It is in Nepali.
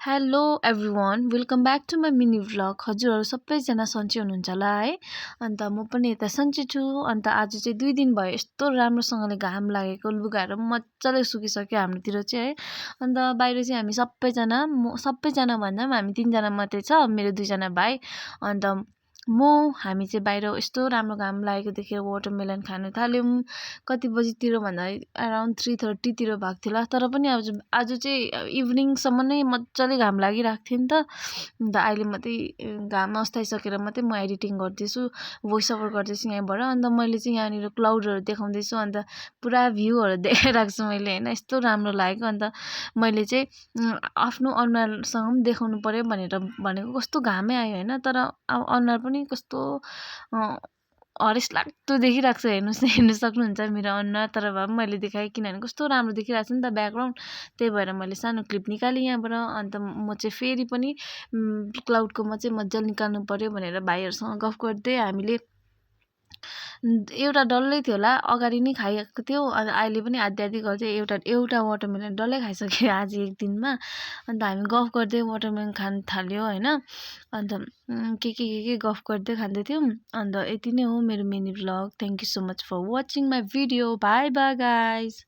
Hello everyone welcome back to my mini vlog. हजुरहरू सबैजना सन्चै हुनुहुन्छ होला है। अन्त म पनि यता सन्चै छु। अन्त आज चाहिँ 2 दिन भयो यस्तो राम्रोसँगले घाम लागेको, लुगाहरू पनि मजाले सुकिसक्यो हाम्रोतिर चाहिँ है। अन्त बाहिर चाहिँ हामी सबैजना भन्दा पनि हामी 3 जना मात्रै छ, मेरो 2 जना भाइ अन्त हामी चाहिँ बाहिर यस्तो राम्रो घाम लागेको देखेर वाटरमेलन खानु थाल्यौँ। कति बजीतिर भन्दा अराउन्ड 3:30 तिर भएको थियो होला। तर पनि आज चाहिँ इभिनिङसम्म नै मजाले घाम लागिरहेको थियो नि त। अन्त अहिले मात्रै घाम अस्ताइसकेर मात्रै म एडिटिङ गर्दैछु, भोइस ओभर गर्दैछु यहाँबाट। अन्त मैले चाहिँ यहाँनिर क्लाउडहरू देखाउँदैछु, अन्त पुरा भ्यूहरू देखाइरहेको छु मैले होइन। यस्तो राम्रो लागेको। अन्त मैले चाहिँ आफ्नो अनुहारसँग पनि देखाउनु पर्यो भनेर भनेको, कस्तो घामै आयो होइन। तर अब अनुहार पनि कस्तो हरेस लाग्दो देखिरहेको छ। हेर्नु सक्नुहुन्छ मेरो अनुहार। तर भए पनि मैले देखाएँ किनभने कस्तो राम्रो देखिरहेको छ नि त ब्याकग्राउन्ड। त्यही भएर मैले सानो क्लिप निकालेँ यहाँबाट। अन्त म चाहिँ फेरि पनि क्लाउडको चाहिँ मजाले निकाल्नु पर्यो भनेर भाइहरूसँग गफ गर्दै हामीले एउटा डल्लै थियो होला, अगाडि नै खाइएको थियो। अन्त अहिले पनि आधी गर्दै एउटा वाटरमेलन डल्लै खाइसक्यो आज एक दिनमा। अन्त हामी गफ गर्दै वाटरमेलन खान थाल्यो होइन। अन्त के गफ गर्दै खाँदै थियौँ। अन्त यति नै हो मेरो mini vlog. Thank you so much for watching my video. Bye bye guys.